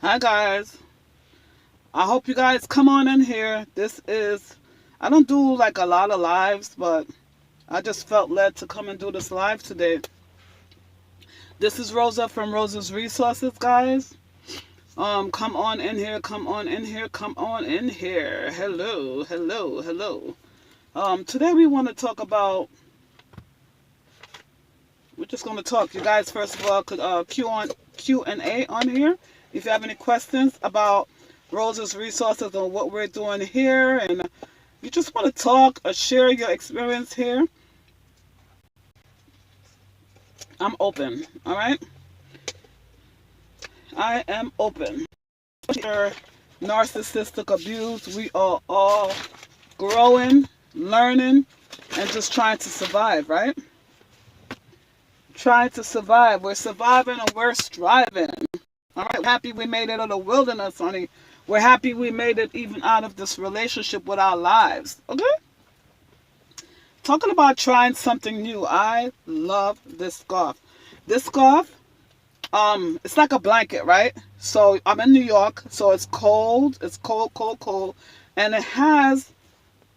Hi guys. I hope you guys come on in here. I don't do like a lot of lives, but I just felt led to come and do this live today. This is Rosa from Rosa's Resources, guys. Come on in here, come on in here, come on in here. Hello, hello, hello. Today we want to talk about, we're just going to talk. You guys, first of all, could Q&A on here. If you have any questions about Rosa's Resources and what we're doing here, and you just want to talk or share your experience here, I'm open. All right? I am open. Your narcissistic abuse, we are all growing, learning, and just trying to survive, right? Trying to survive. We're surviving and we're striving. All right, we're happy we made it out of the wilderness, honey. We're happy we made it even out of this relationship with our lives. Okay? Talking about trying something new. I love this scarf. This scarf, it's like a blanket, right? So I'm in New York, so it's cold. It's cold, cold, cold. And it has,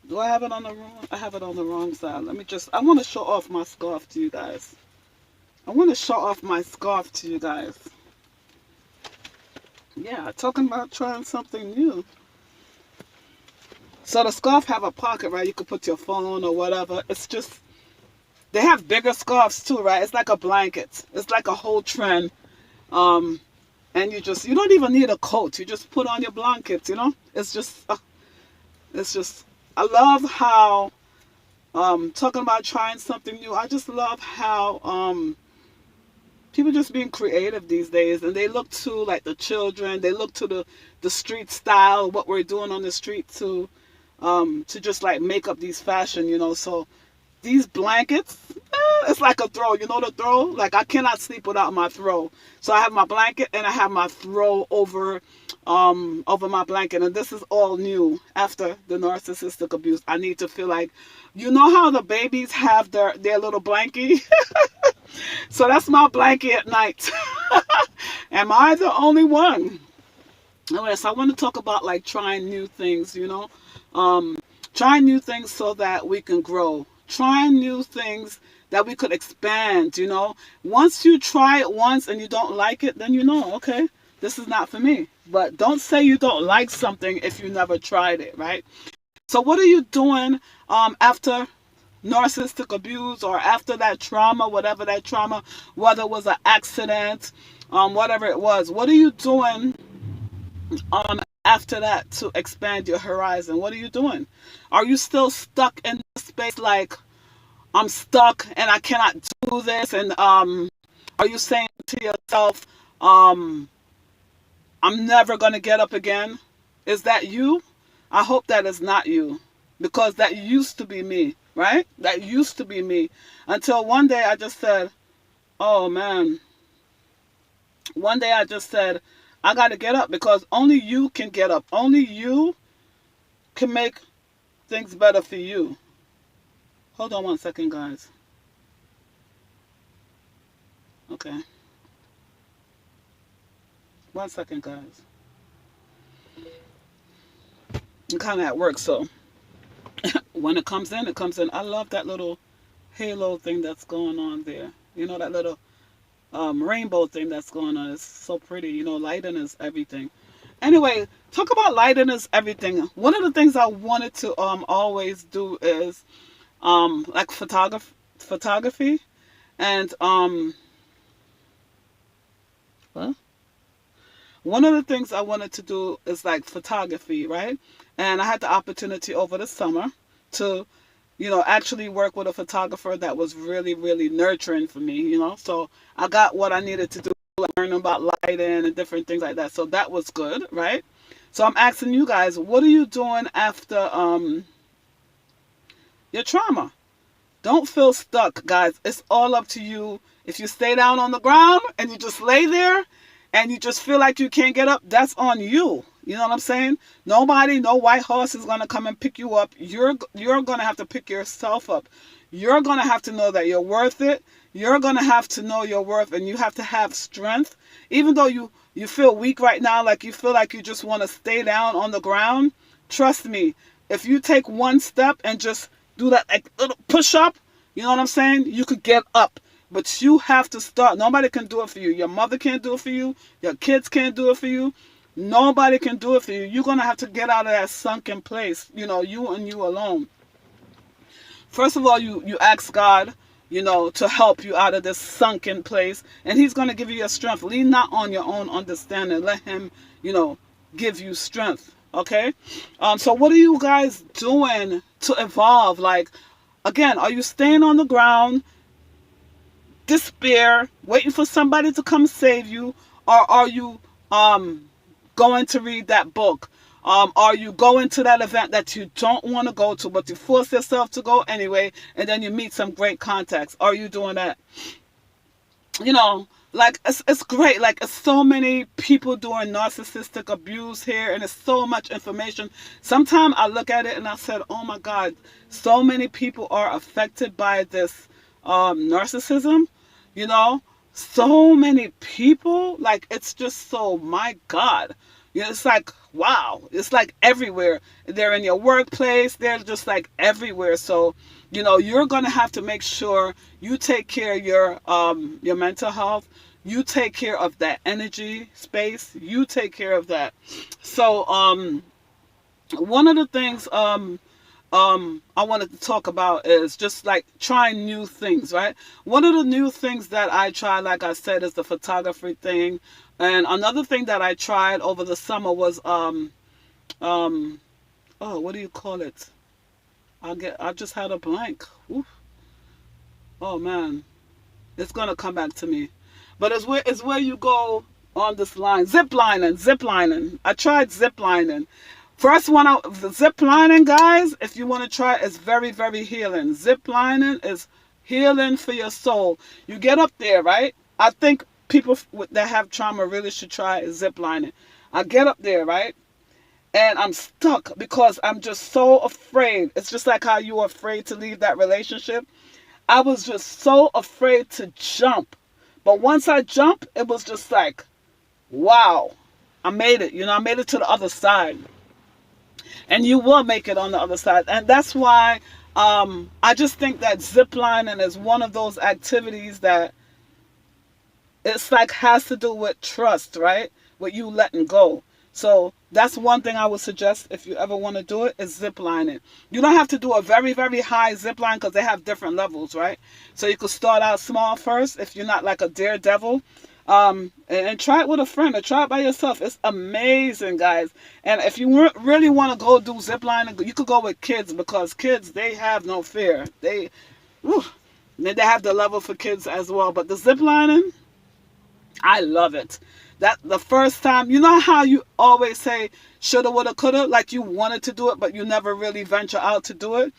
do I have it on the wrong? I have it on the wrong side. I want to show off my scarf to you guys. I want to show off my scarf to you guys. Yeah, talking about trying something new. So the scarf have a pocket, right? You could put your phone or whatever. It's just, they have bigger scarves too, right? It's like a blanket. It's like a whole trend. And you don't even need a coat. You just put on your blankets, you know? It's just, I love how, talking about trying something new, I just love how, people just being creative these days, and they look to like the children, they look to the street style, what we're doing on the street to just like make up these fashion, you know. So these blankets, it's like a throw, you know, the throw. Like I cannot sleep without my throw. So I have my blanket and I have my throw over my blanket, and this is all new after the narcissistic abuse. I need to feel like, you know how the babies have their little blankie. So that's my blanket at night. Am I the only one? Anyway, so I want to talk about like trying new things, you know. Trying new things so that we can grow. Trying new things that we could expand, you know. Once you try it once and you don't like it, then you know, okay, this is not for me. But don't say you don't like something if you never tried it, right? So what are you doing after narcissistic abuse, or after that trauma, whatever that trauma, whether it was an accident, whatever it was? What are you doing after that to expand your horizon? What are you doing? Are you still stuck in the space like, I'm stuck and I cannot do this? And are you saying to yourself, I'm never going to get up again? Is that you? I hope that is not you, because that used to be me, right? That used to be me, until one day I just said, oh man, one day I just said, I got to get up, because only you can get up. Only you can make things better for you. Hold on one second, guys. Okay. One second, guys. I'm kind of at work, so when it comes in, it comes in. I love that little halo thing that's going on there. You know, that little rainbow thing that's going on. It's so pretty. You know, lighting is everything. Anyway, talk about lighting is everything. One of the things I wanted to always do is like photography, and what? One of the things I wanted to do is like photography, right? And I had the opportunity over the summer to, you know, actually work with a photographer that was really, really nurturing for me, you know. So I got what I needed to do, like learn about lighting and different things like that. So that was good, right? So I'm asking you guys, what are you doing after your trauma? Don't feel stuck, guys. It's all up to you. If you stay down on the ground and you just lay there and you just feel like you can't get up, that's on you. You know what I'm saying? Nobody, no white horse is going to come and pick you up. You're going to have to pick yourself up. You're going to have to know that you're worth it. You're going to have to know your worth, and you have to have strength. Even though you You feel weak right now, like you feel like you just want to stay down on the ground. Trust me, if you take one step and just do that like little push up, you know what I'm saying? You could get up. But you have to start. Nobody can do it for you. Your mother can't do it for you. Your kids can't do it for you. Nobody can do it for you. You're going to have to get out of that sunken place. You know, you and you alone. First of all, you ask God, you know, to help you out of this sunken place. And he's going to give you your strength. Lean not on your own understanding. Let him, you know, give you strength. Okay? So what are you guys doing to evolve? Like, again, are you staying on the ground, despair, waiting for somebody to come save you? Or are you going to read that book? Are you going to that event that you don't want to go to, but you force yourself to go anyway, and then you meet some great contacts? Are you doing that? You know, like, it's great. Like, it's so many people doing narcissistic abuse here, and it's so much information. Sometimes I look at it and I said, oh my God, so many people are affected by this narcissism, you know? So many people, like, it's just so, my God. You know, it's like, wow. It's like everywhere. They're in your workplace. They're just like everywhere. So, you know, you're going to have to make sure you take care of your mental health. You take care of that energy space. You take care of that. So, one of the things, I wanted to talk about is just like trying new things, right? One of the new things that I try, like I said, is the photography thing. And another thing that I tried over the summer was oh, what do you call it? I just had a blank. Oof. Oh man, it's gonna come back to me. But it's where you go on this line. Zip lining. I tried zip lining. First one out, the zip lining, guys, if you want to try, is very, very healing. Zip lining is healing for your soul. You get up there, right? I think people that have trauma really should try zip lining. I get up there, right? And I'm stuck because I'm just so afraid. It's just like how you were afraid to leave that relationship. I was just so afraid to jump. But once I jumped, it was just like, wow, I made it. You know, I made it to the other side. And you will make it on the other side. And that's why I just think that ziplining is one of those activities that it's like has to do with trust, right? With you letting go. So that's one thing I would suggest if you ever want to do it is ziplining. You don't have to do a very, very high zip line because they have different levels, right? So you could start out small first if you're not like a daredevil. And try it with a friend or try it by yourself. It's amazing, guys. And if you really want to go do ziplining, you could go with kids because kids, they have no fear. They have the level for kids as well. But the ziplining, I love it. That the first time, you know how you always say shoulda, woulda, coulda, like you wanted to do it, but you never really venture out to do it.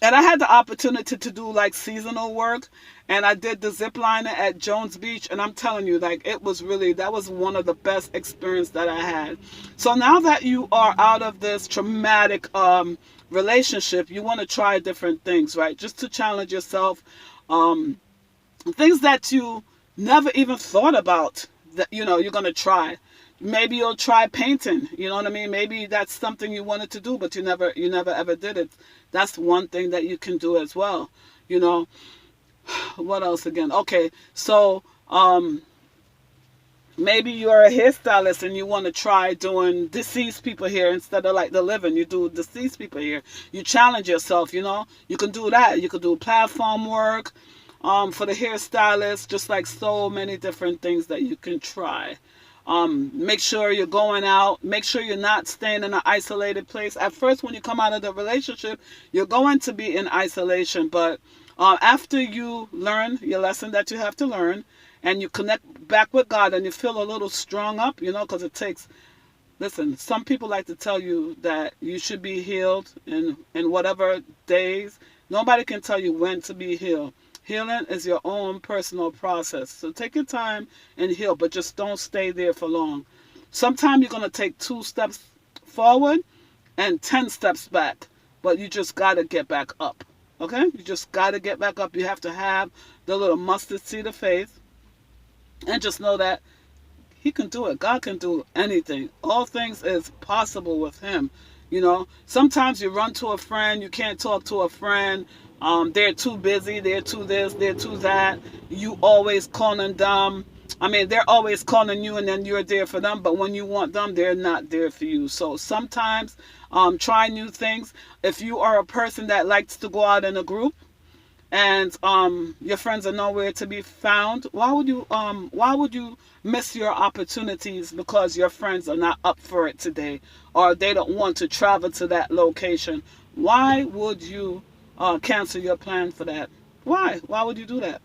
And I had the opportunity to do like seasonal work, and I did the zip lining at Jones Beach, and I'm telling you, like, it was really, that was one of the best experience that I had. So now that you are out of this traumatic relationship, you want to try different things, right? Just to challenge yourself, things that you never even thought about that, you know, you're going to try. Maybe you'll try painting, you know what I mean? Maybe that's something you wanted to do, but you never ever did it. That's one thing that you can do as well, you know. What else again? Okay, so maybe you're a hairstylist and you want to try doing deceased people hair instead of like the living. You do deceased people hair. You challenge yourself, you know. You can do that. You can do platform work for the hairstylist, just like so many different things that you can try. Make sure you're going out. Make sure you're not staying in an isolated place. At first, when you come out of the relationship, you're going to be in isolation. But after you learn your lesson that you have to learn, and you connect back with God, and you feel a little strong up, you know, because it takes, listen, some people like to tell you that you should be healed in whatever days. Nobody can tell you when to be healed. Healing is your own personal process. So take your time and heal, but just don't stay there for long. Sometimes you're going to take 2 steps forward and 10 steps back, but you just got to get back up. Okay? You just got to get back up. You have to have the little mustard seed of faith and just know that He can do it. God can do anything. All things is possible with him. You know, sometimes you run to a friend, you can't talk to a friend. They're too busy, they're too this, they're too that. You always calling them. I mean, they're always calling you, and then you're there for them. But when you want them, they're not there for you. So sometimes try new things. If you are a person that likes to go out in a group, and your friends are nowhere to be found, why would you miss your opportunities because your friends are not up for it today, or they don't want to travel to that location? Why would you cancel your plan for that? Why would you do that?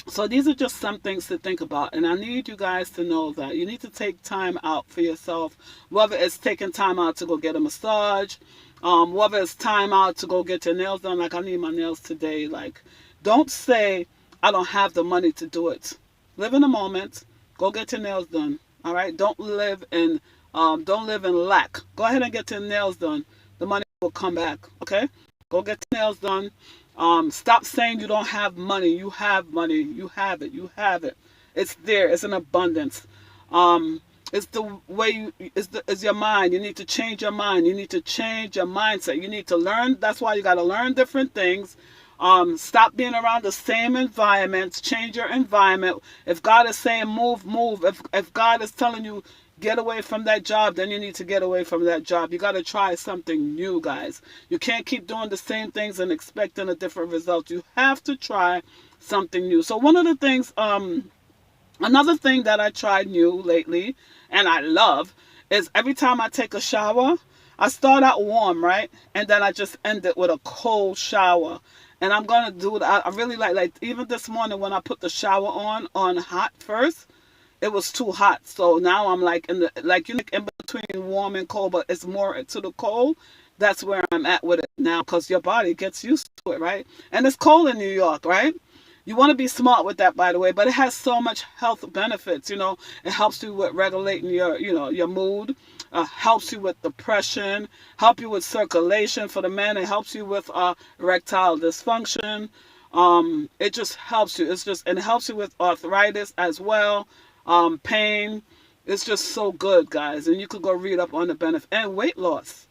So these are just some things to think about, and I need you guys to know that you need to take time out for yourself, whether it's taking time out to go get a massage, whether it's time out to go get your nails done. Like, I need my nails today. Like, don't say I don't have the money to do it. Live in the moment. Go get your nails done. All right. Don't live in lack. Go ahead and get your nails done. The money will come back. Okay. Go get your nails done. Stop saying you don't have money. You have money. You have it. You have it. It's there. It's in abundance. It's the way it's your mind. You need to change your mind. You need to change your mindset. You need to learn. That's why you got to learn different things. Stop being around the same environments. Change your environment. If God is saying move, move. If God is telling you get away from that job, then you need to get away from that job. You got to try something new, guys. You can't keep doing the same things and expecting a different result. You have to try something new. So one of the things, another thing that I tried new lately, and I love, is every time I take a shower, I start out warm, right? And then I just end it with a cold shower. And I'm going to do it. I really like even this morning when I put the shower on hot first, it was too hot. So now I'm like in between warm and cold, but it's more to the cold. That's where I'm at with it now, because your body gets used to it, right? And it's cold in New York, right? You want to be smart with that, by the way, but it has so much health benefits. You know, it helps you with regulating your mood, helps you with depression, help you with circulation for the men. It helps you with erectile dysfunction. It just helps you. And it helps you with arthritis as well, pain. It's just so good, guys. And you could go read up on the benefit and weight loss.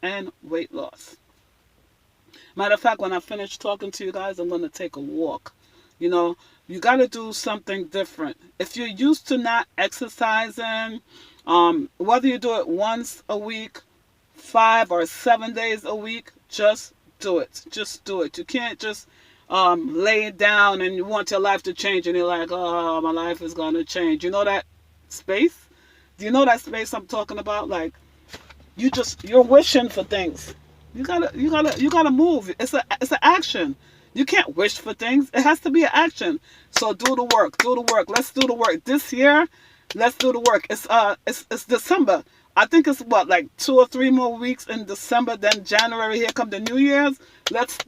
Matter of fact, when I finish talking to you guys, I'm going to take a walk. You know, you got to do something different. If you're used to not exercising, whether you do it once a week, 5 or 7 days a week, just do it. Just do it. You can't just lay it down and you want your life to change and you're like, oh, my life is going to change. You know that space? Do you know that space I'm talking about? Like, you're wishing for things. You gotta move. It's an action. You can't wish for things. It has to be an action. So do the work. Do the work. Let's do the work. This year, let's do the work. It's December. I think it's like 2 or 3 more weeks in December. Then January, here come the New Year's. Let's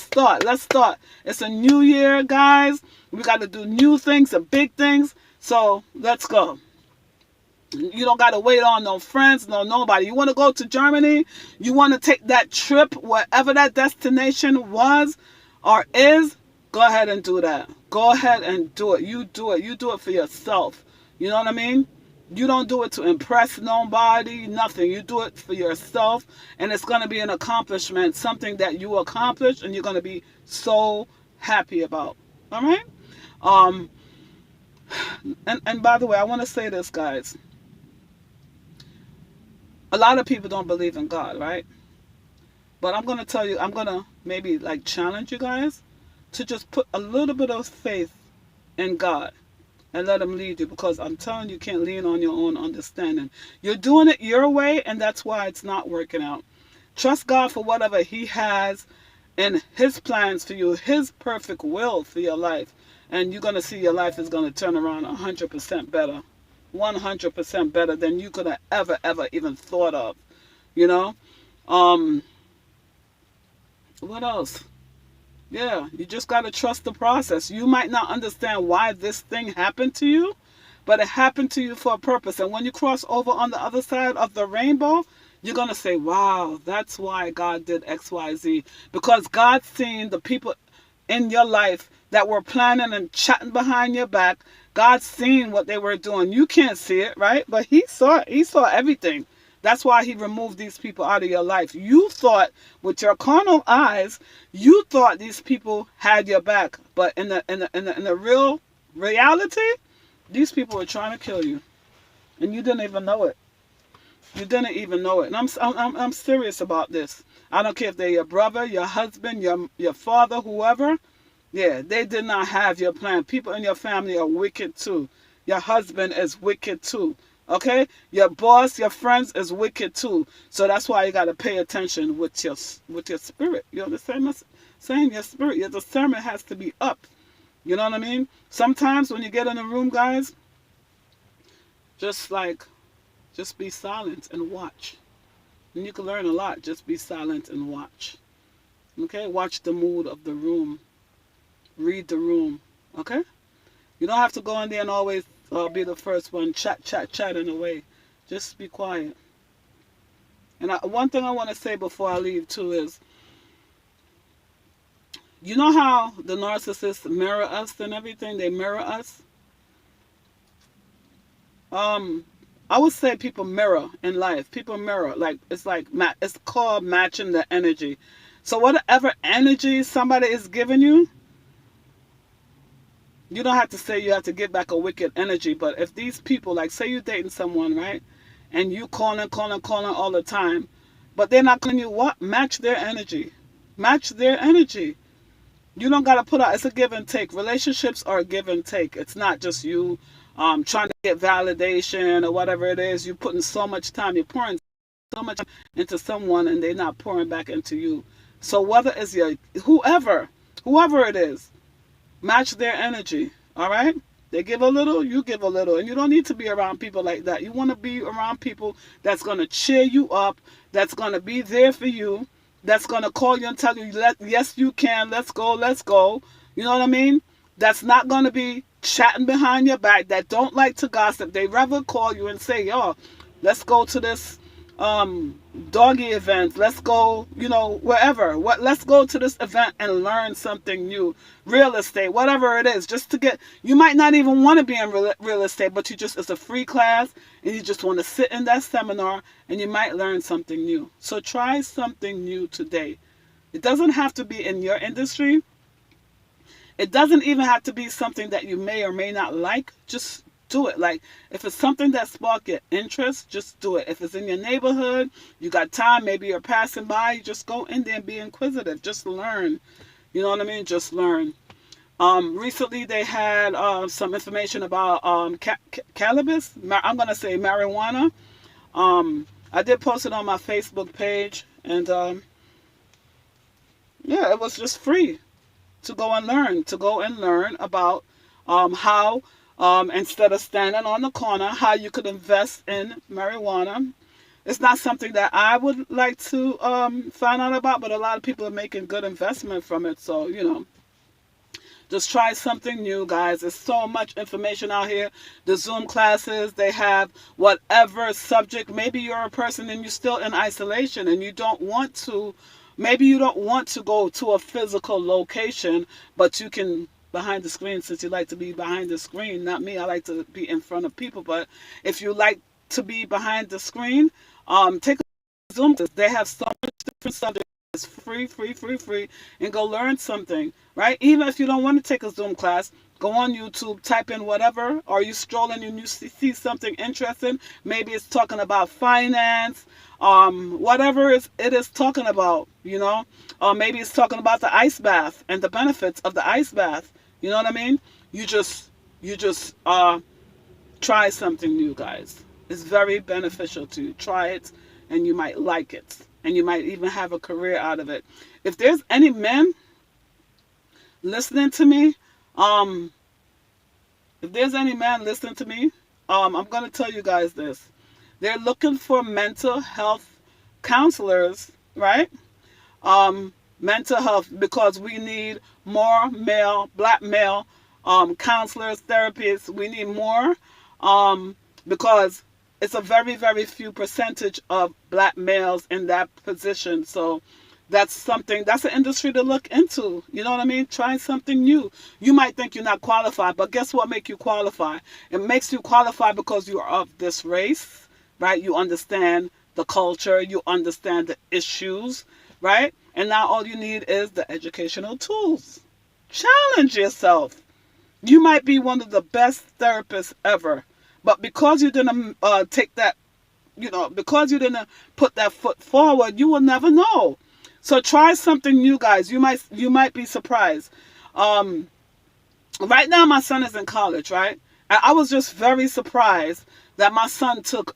start. Let's start. It's a new year, guys. We got to do new things and big things. So let's go. You don't got to wait on no friends, nobody. You want to go to Germany? You want to take that trip, wherever that destination was or is? Go ahead and do that. Go ahead and do it. You do it. You do it for yourself. You know what I mean? You don't do it to impress nobody, nothing. You do it for yourself, and it's going to be an accomplishment, something that you accomplish, and you're going to be so happy about. All right? And by the way, I want to say this, guys. A lot of people don't believe in God, right? But I'm going to tell you, I'm going to maybe like challenge you guys to just put a little bit of faith in God and let him lead you, because I'm telling you, you can't lean on your own understanding. You're doing it your way, and that's why it's not working out. Trust God for whatever he has in his plans for you, his perfect will for your life, and you're going to see your life is going to turn around 100% better. 100% better than you could have ever even thought of. You know? What else? Yeah, you just got to trust the process. You might not understand why this thing happened to you, but it happened to you for a purpose. And when you cross over on the other side of the rainbow, you're going to say, wow, that's why God did X, Y, Z. Because God's seen the people in your life that were planning and chatting behind your back. God seen what they were doing. You can't see it, right? But he saw it. He saw everything. That's why he removed these people out of your life. You thought with your carnal eyes, you thought these people had your back. But in the real reality, these people were trying to kill you. And you didn't even know it. You didn't even know it. And I'm serious about this. I don't care if they're your brother, your husband, your father, whoever. Yeah, they did not have your plan. People in your family are wicked too. Your husband is wicked too. Okay? Your boss, your friends is wicked too. So that's why you got to pay attention with your spirit. You understand what I'm saying? Your spirit, your discernment has to be up. You know what I mean? Sometimes when you get in a room, guys, just be silent and watch. And you can learn a lot. Just be silent and watch. Okay? Watch the mood of the room. Read the room. Okay? You don't have to go in there and always be the first one chatting away. Just be quiet. And one thing I want to say before I leave too is, you know how the narcissists mirror us and everything? They mirror us. I would say people mirror in life. People mirror. It's called matching the energy. So whatever energy somebody is giving you, you don't have to say you have to give back a wicked energy. But if these people, like say you're dating someone, right? And you calling all the time, but they're not calling you, what? Match their energy. Match their energy. You don't got to put out, it's a give and take. Relationships are a give and take. It's not just you trying to get validation or whatever it is. You're putting so much time, you're pouring so much into someone and they're not pouring back into you. So whether it's your, whoever it is, match their energy, all right? They give a little, you give a little. And you don't need to be around people like that. You want to be around people that's going to cheer you up, that's going to be there for you, that's going to call you and tell you, yes, you can, let's go. You know what I mean? That's not going to be chatting behind your back, that don't like to gossip. They rather call you and say, yo, let's go to this doggy event, let's go, wherever, let's go to this event and learn something new, real estate, whatever it is, just to get, you might not even want to be in real estate, but it's a free class and you just want to sit in that seminar and you might learn something new. So try something new today. It doesn't have to be in your industry. It doesn't even have to be something that you may or may not like. Just do it. Like, if it's something that sparks your interest, just do it. If it's in your neighborhood, you got time, maybe you're passing by, you just go in there and be inquisitive. Just learn. You know what I mean? Just learn. Recently they had some information about cannabis. I'm going to say marijuana. I did post it on my Facebook page. And yeah, it was just free to go and learn about how instead of standing on the corner, how you could invest in marijuana. It's not something that I would like to find out about, but a lot of people are making good investment from it. So, just try something new, guys. There's so much information out here. The Zoom classes, they have whatever subject. Maybe you're a person and you're still in isolation and you don't want to, maybe you don't want to go to a physical location, but you can behind the screen, since you like to be behind the screen. Not me, I like to be in front of people, but if you like to be behind the screen, take a Zoom. They have so much different subjects. It's free, and go learn something, right? Even if you don't want to take a Zoom class, go on YouTube, type in whatever, or you strolling and you see something interesting. Maybe it's talking about finance, whatever it is talking about, or maybe it's talking about the ice bath and the benefits of the ice bath. You know what I mean? You just try something new, guys. It's very beneficial to you. Try it and you might like it. And you might even have a career out of it. If there's any men listening to me, I'm going to tell you guys this. They're looking for mental health counselors, right? Mental health, because we need more black male counselors, therapists. We need more because it's a very, very few percentage of black males in that position. So that's an industry to look into. You know what I mean? Try something new. You might think you're not qualified, but guess what makes you qualify? It makes you qualify because you are of this race, right? You understand the culture, you understand the issues, right? And now all you need is the educational tools. Challenge yourself. You might be one of the best therapists ever, but because you didn't take that, because you didn't put that foot forward, you will never know. So try something new, guys. You might be surprised. Um, right now, my son is in college, right? And I was just very surprised that my son took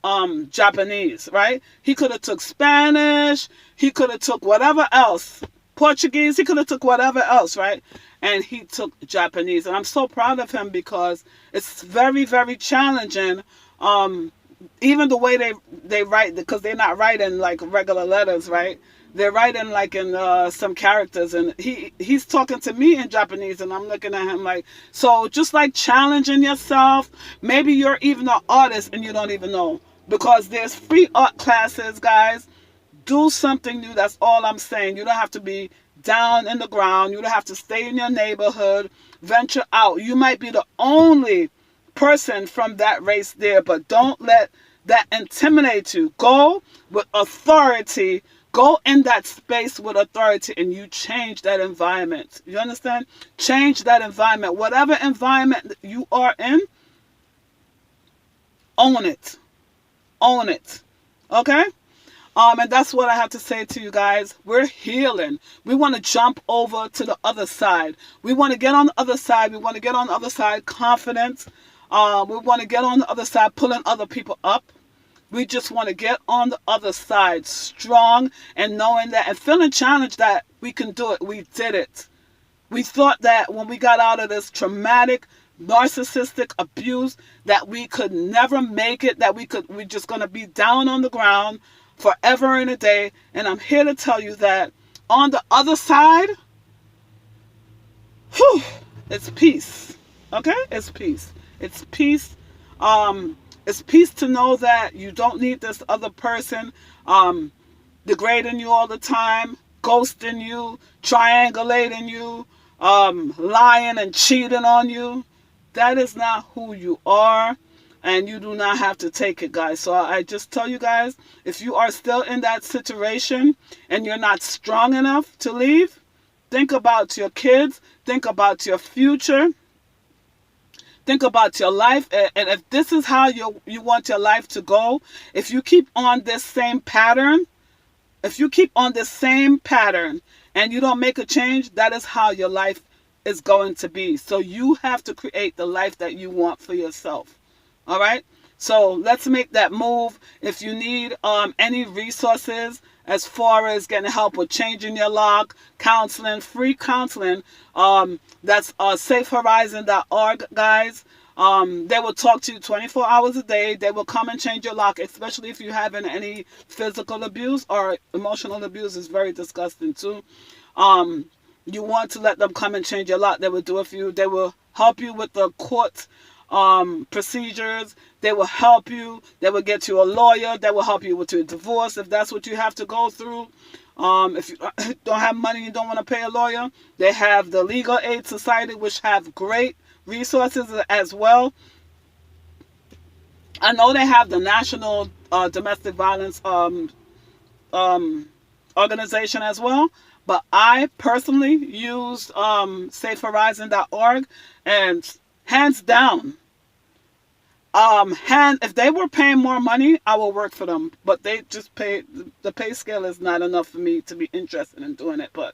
Japanese, right? He could have took Spanish. He could have took whatever else. Portuguese. He could have took whatever else, right? And he took Japanese. And I'm so proud of him because it's very, very challenging. Even the way they write, because they're not writing like regular letters, right? They're writing like in some characters, and he's talking to me in Japanese, and I'm looking at him like, so just like challenging yourself. Maybe you're even an artist and you don't even know, because there's free art classes, guys. Do something new. That's all I'm saying. You don't have to be down in the ground. You don't have to stay in your neighborhood. Venture out. You might be the only person from that race there, but don't let that intimidate you. Go with authority. Go in that space with authority, and you change that environment. You understand? Change that environment. Whatever environment you are in, own it. Own it. Okay? And that's what I have to say to you guys. We're healing. We want to jump over to the other side. We want to get on the other side. We want to get on the other side confident. We want to get on the other side pulling other people up. We just want to get on the other side strong and knowing that and feeling challenged that we can do it. We did it. We thought that when we got out of this traumatic, narcissistic abuse that we could never make it, that we're just going to be down on the ground forever and a day. And I'm here to tell you that on the other side, it's peace. Okay? It's peace. It's peace. It's peace to know that you don't need this other person degrading you all the time, ghosting you, triangulating you, lying and cheating on you. That is not who you are, and you do not have to take it, guys. So I just tell you guys, if you are still in that situation and you're not strong enough to leave, think about your kids, think about your future. Think about your life, and if this is how you want your life to go, if you keep on this same pattern, and you don't make a change, that is how your life is going to be. So you have to create the life that you want for yourself. All right? So let's make that move. If you need any resources as far as getting help with changing your lock, counseling, free counseling, that's safehorizon.org, guys. They will talk to you 24 hours a day. They will come and change your lock, especially if you're having any physical abuse or emotional abuse. Is very disgusting too. You want to let them come and change your lock. They will do it for you. They will help you with the court procedures. They will help you. They will get you a lawyer. They will help you with your divorce if that's what you have to go through. If you don't have money, you don't want to pay a lawyer, they have the Legal Aid Society, which have great resources as well. I know they have the National Domestic Violence organization as well, but I personally used safehorizon.org, and hands down, if they were paying more money, I will work for them. But they just pay, the pay scale is not enough for me to be interested in doing it. But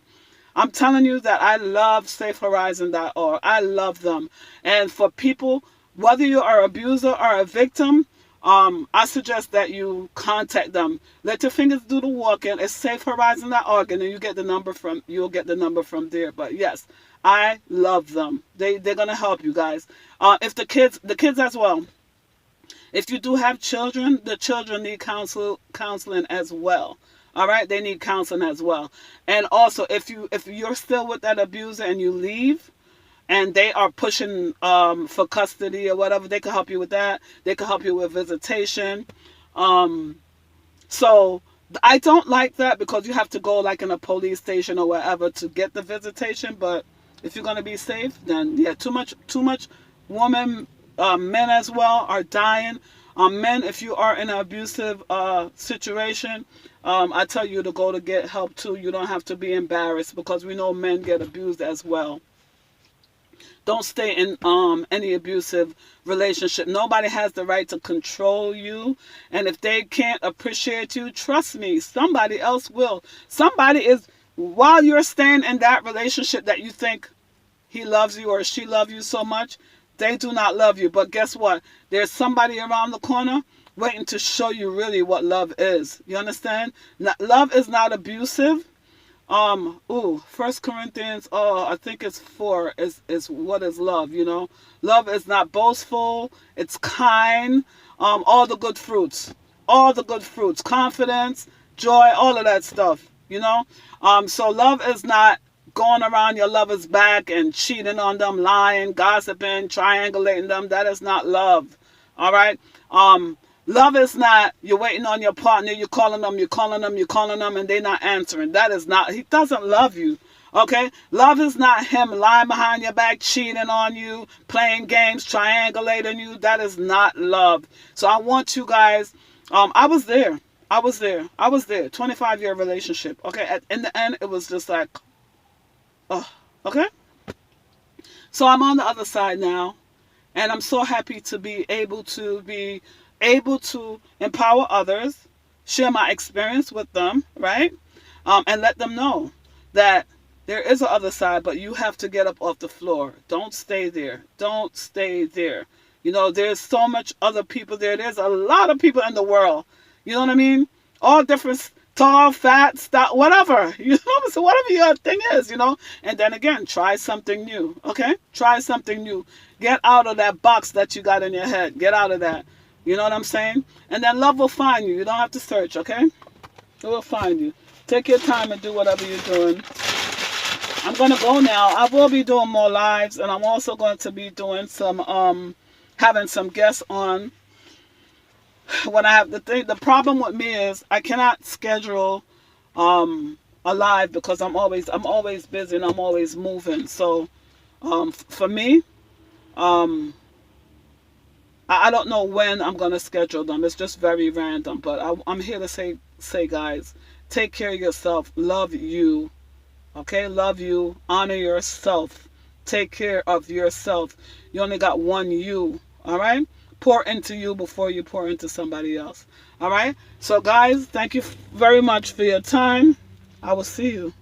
I'm telling you that I love safehorizon.org. I love them. And for people, whether you are an abuser or a victim, I suggest that you contact them. Let your fingers do the walking. It's safehorizon.org, and then you'll get the number from there. But yes, I love them. They're gonna help you guys. If the kids as well. If you do have children, the children need counseling as well. All right, they need counseling as well. And also, if you're still with that abuser and you leave, and they are pushing for custody or whatever, they can help you with that. They can help you with visitation. So I don't like that because you have to go like in a police station or wherever to get the visitation. But if you're gonna be safe, then yeah, too much women, men as well are dying. Men, if you are in an abusive situation, I tell you to go to get help too. You don't have to be embarrassed because we know men get abused as well. Don't stay in any abusive relationship. Nobody has the right to control you. And if they can't appreciate you, trust me, somebody else will. Somebody is, while you're staying in that relationship that you think he loves you or she loves you so much, they do not love you. But guess what? There's somebody around the corner waiting to show you really what love is. You understand? Love is not abusive. First Corinthians, I think it's 4 is what is love, you know. Love is not boastful, it's kind, all the good fruits. All the good fruits, confidence, joy, all of that stuff, you know. So love is not going around your lover's back and cheating on them, lying, gossiping, triangulating them. That is not love. All right. Love is not you're waiting on your partner, you're calling them, and they're not answering. That is not, he doesn't love you. Okay? Love is not him lying behind your back, cheating on you, playing games, triangulating you. That is not love. So I want you guys, I was there. 25-year relationship. Okay? In the end, it was just like, oh, okay? So I'm on the other side now, and I'm so happy to be able to empower others, share my experience with them, right? And let them know that there is a other side, but you have to get up off the floor. Don't stay there. Don't stay there. You know, there's so much other people there. There's a lot of people in the world. You know what I mean? All different, tall, fat, stuff, whatever. You know, so whatever your thing is, you know. And then again, try something new, okay? Try something new. Get out of that box that you got in your head. Get out of that. You know what I'm saying? And then love will find you. You don't have to search, okay? It will find you. Take your time and do whatever you're doing. I'm going to go now. I will be doing more lives, and I'm also going to be doing some, having some guests on. When I have the problem with me is I cannot schedule a live because I'm always busy and I'm always moving. So for me, I don't know when I'm going to schedule them. It's just very random. But I'm here to say, guys, take care of yourself. Love you. Okay? Love you. Honor yourself. Take care of yourself. You only got one you. All right? Pour into you before you pour into somebody else. All right? So, guys, thank you very much for your time. I will see you.